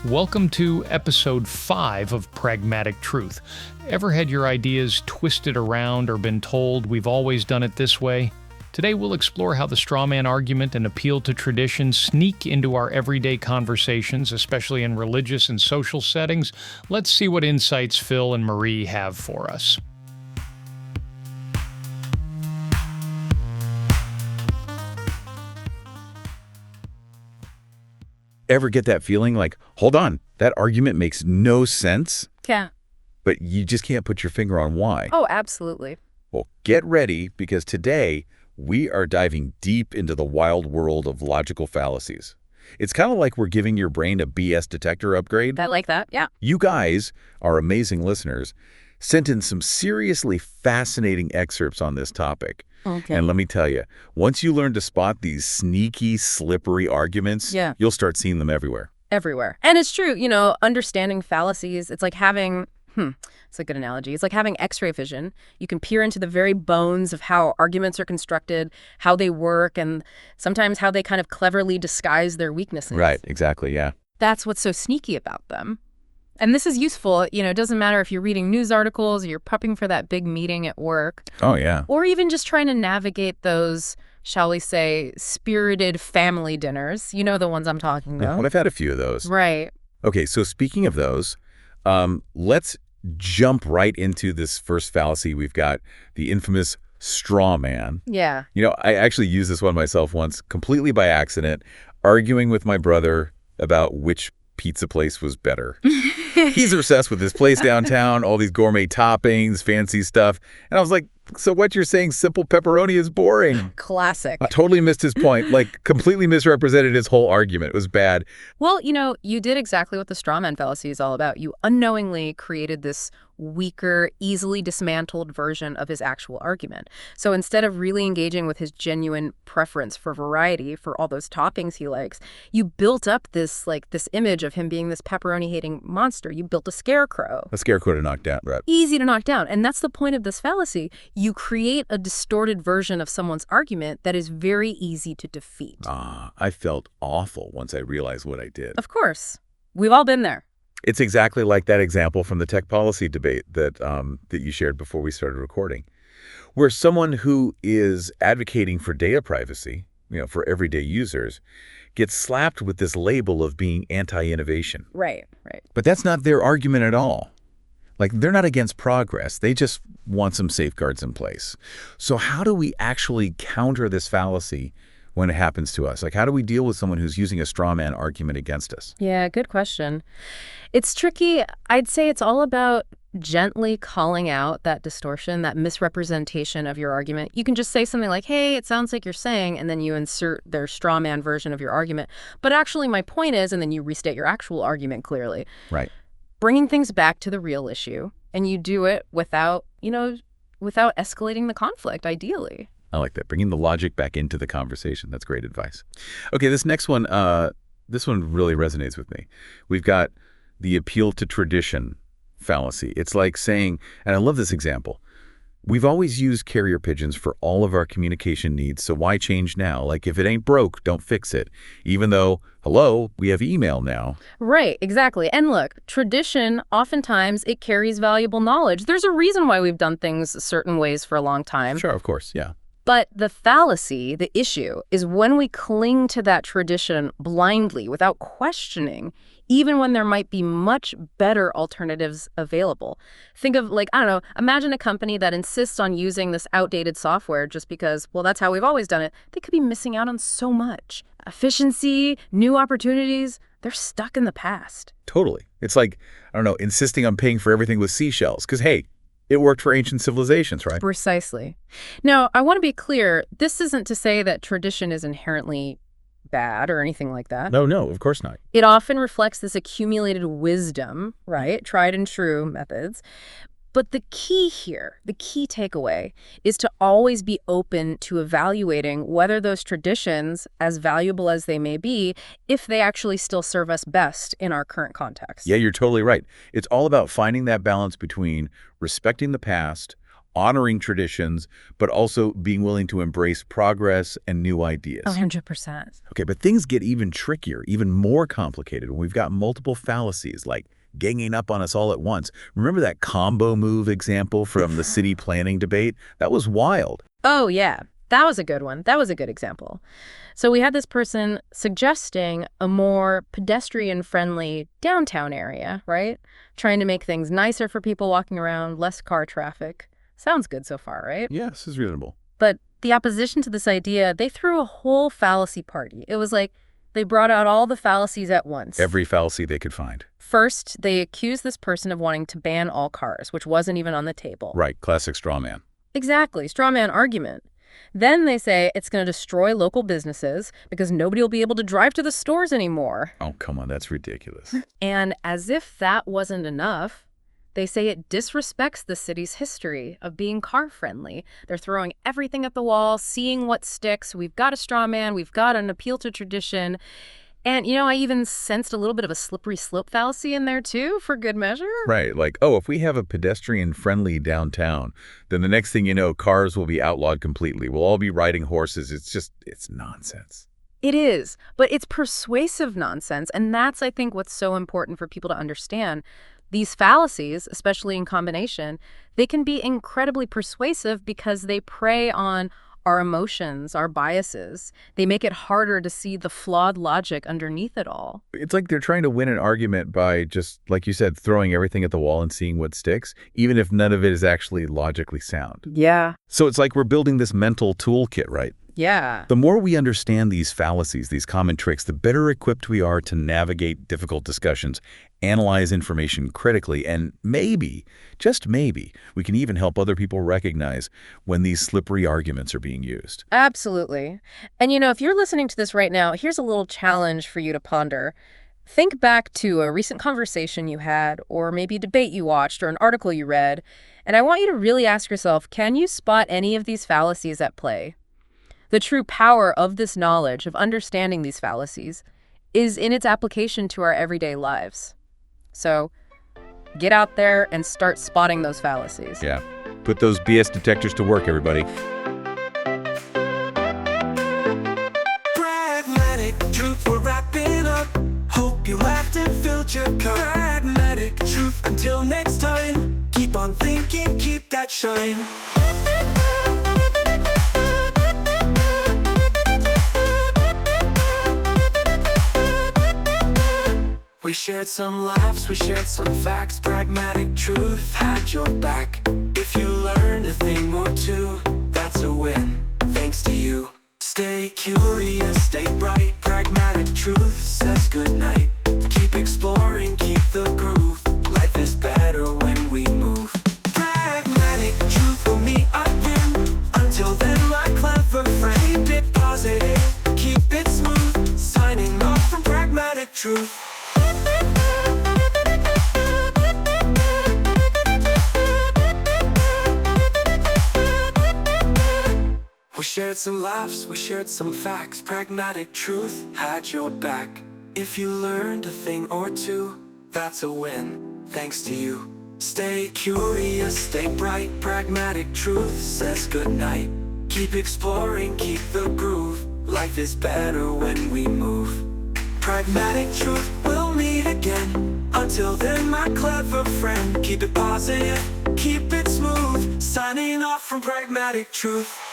Welcome to episode 5 of Pragmatic Truth. Ever had your ideas twisted around or been told we've always done it this way? Today we'll explore how the straw man argument and appeal to tradition sneak into our everyday conversations, especially in religious and social settings. Let's see what insights Phil and Marie have for us. Ever get that feeling like, hold on, that argument makes no sense? Yeah. But you just can't put your finger on why. Oh, absolutely. Well, get ready, because today we are diving deep into the wild world of logical fallacies. It's kind of like we're giving your brain a BS detector upgrade. I like that, yeah. You guys, our amazing listeners, sent in some seriously fascinating excerpts on this topic. Okay. And let me tell you, once you learn to spot these sneaky, slippery arguments, you'll start seeing them everywhere. Everywhere. And it's true, understanding fallacies, it's like having, it's a good analogy. It's like having X-ray vision. You can peer into the very bones of how arguments are constructed, how they work, and sometimes how they kind of cleverly disguise their weaknesses. Right, exactly, yeah. That's what's so sneaky about them. And this is useful, it doesn't matter if you're reading news articles or you're prepping for that big meeting at work. Oh, yeah. Or even just trying to navigate those, shall we say, spirited family dinners. You know the ones I'm talking about. Well, I've had a few of those. Right. Okay, so speaking of those, let's jump right into this first fallacy. We've got the infamous straw man. Yeah. I actually used this one myself once, completely by accident, arguing with my brother about which pizza place was better. He's obsessed with this place downtown, all these gourmet toppings, fancy stuff. And I was like, so what you're saying, simple pepperoni is boring. Classic. I totally missed his point, completely misrepresented his whole argument. It was bad. Well, you did exactly what the straw man fallacy is all about. You unknowingly created this weaker, easily dismantled version of his actual argument. So instead of really engaging with his genuine preference for variety, for all those toppings he likes, you built up this image of him being this pepperoni-hating monster. You built a scarecrow. A scarecrow to knock down, right? Easy to knock down. And that's the point of this fallacy. You create a distorted version of someone's argument that is very easy to defeat. I felt awful once I realized what I did. Of course. We've all been there. It's exactly like that example from the tech policy debate that you shared before we started recording, where someone who is advocating for data privacy, for everyday users, gets slapped with this label of being anti-innovation. Right. But that's not their argument at all. They're not against progress. They just want some safeguards in place. So how do we actually counter this fallacy when it happens to us? How do we deal with someone who's using a straw man argument against us? Yeah, good question. It's tricky. I'd say it's all about gently calling out that distortion, that misrepresentation of your argument. You can just say something like, hey, it sounds like you're saying, and then you insert their straw man version of your argument. But actually my point is, and then you restate your actual argument clearly. Right. Bringing things back to the real issue, and you do it without escalating the conflict, ideally. I like that. Bringing the logic back into the conversation. That's great advice. Okay, this next one, this one really resonates with me. We've got the appeal to tradition fallacy. It's like saying, and I love this example, we've always used carrier pigeons for all of our communication needs, so why change now? If it ain't broke, don't fix it. Even though, hello, we have email now. Right, exactly. And look, tradition, oftentimes, it carries valuable knowledge. There's a reason why we've done things certain ways for a long time. Sure, of course, yeah. But the fallacy, the issue, is when we cling to that tradition blindly without questioning, even when there might be much better alternatives available. Think of, imagine a company that insists on using this outdated software just because, well, that's how we've always done it. They could be missing out on so much. Efficiency, new opportunities, they're stuck in the past. Totally. It's insisting on paying for everything with seashells. Because, hey, it worked for ancient civilizations, right? Precisely. Now, I want to be clear. This isn't to say that tradition is inherently bad or anything like that. No, of course not. It often reflects this accumulated wisdom, right? Tried and true methods. But the key here, the key takeaway, is to always be open to evaluating whether those traditions, as valuable as they may be, if they actually still serve us best in our current context. Yeah, you're totally right. It's all about finding that balance between respecting the past, honoring traditions, but also being willing to embrace progress and new ideas. 100%. Okay, but things get even trickier, even more complicated when we've got multiple fallacies like ganging up on us all at once. Remember that combo move example from the city planning debate? That was wild. Oh, yeah. That was a good one. That was a good example. So we had this person suggesting a more pedestrian-friendly downtown area, right? Trying to make things nicer for people walking around, less car traffic. Sounds good so far, right? Yeah, this is reasonable. But the opposition to this idea, they threw a whole fallacy party. It was like they brought out all the fallacies at once. Every fallacy they could find. First, they accused this person of wanting to ban all cars, which wasn't even on the table. Right, classic straw man. Exactly, straw man argument. Then they say it's going to destroy local businesses because nobody will be able to drive to the stores anymore. Oh, come on, that's ridiculous. And as if that wasn't enough, they say it disrespects the city's history of being car-friendly. They're throwing everything at the wall, seeing what sticks. We've got a straw man. We've got an appeal to tradition. And, I even sensed a little bit of a slippery slope fallacy in there, too, for good measure. Right, like, oh, if we have a pedestrian-friendly downtown, then the next thing you know, cars will be outlawed completely. We'll all be riding horses. It's nonsense. It is, but it's persuasive nonsense. And that's, I think, what's so important for people to understand. These fallacies, especially in combination, they can be incredibly persuasive because they prey on our emotions, our biases. They make it harder to see the flawed logic underneath it all. It's like they're trying to win an argument by just, like you said, throwing everything at the wall and seeing what sticks, even if none of it is actually logically sound. Yeah. So it's like we're building this mental toolkit, right? Yeah. The more we understand these fallacies, these common tricks, the better equipped we are to navigate difficult discussions, analyze information critically, and maybe, just maybe, we can even help other people recognize when these slippery arguments are being used. Absolutely. And if you're listening to this right now, here's a little challenge for you to ponder. Think back to a recent conversation you had, or maybe a debate you watched, or an article you read, and I want you to really ask yourself, can you spot any of these fallacies at play? The true power of this knowledge, of understanding these fallacies, is in its application to our everyday lives. So get out there and start spotting those fallacies. Yeah. Put those BS detectors to work, everybody. Pragmatic truth, we're wrapping up. Hope you laughed and filled your cup. Pragmatic truth, until next time. Keep on thinking, keep that shine. We shared some laughs, we shared some facts. Pragmatic truth had your back. If you learned a thing or two, that's a win, thanks to you. Stay curious, stay bright. Pragmatic truth says goodnight. Keep exploring, keep the groove. Life is better when we move. Pragmatic truth will meet again. Until then, my clever friend, keep it positive, keep it smooth. Signing off from Pragmatic Truth. We shared some laughs, we shared some facts. Pragmatic truth had your back. If you learned a thing or two, that's a win, thanks to you. Stay curious, stay bright. Pragmatic truth says goodnight. Keep exploring, keep the groove. Life is better when we move. Pragmatic truth, we'll meet again. Until then, my clever friend, keep it positive, keep it smooth. Signing off from Pragmatic Truth.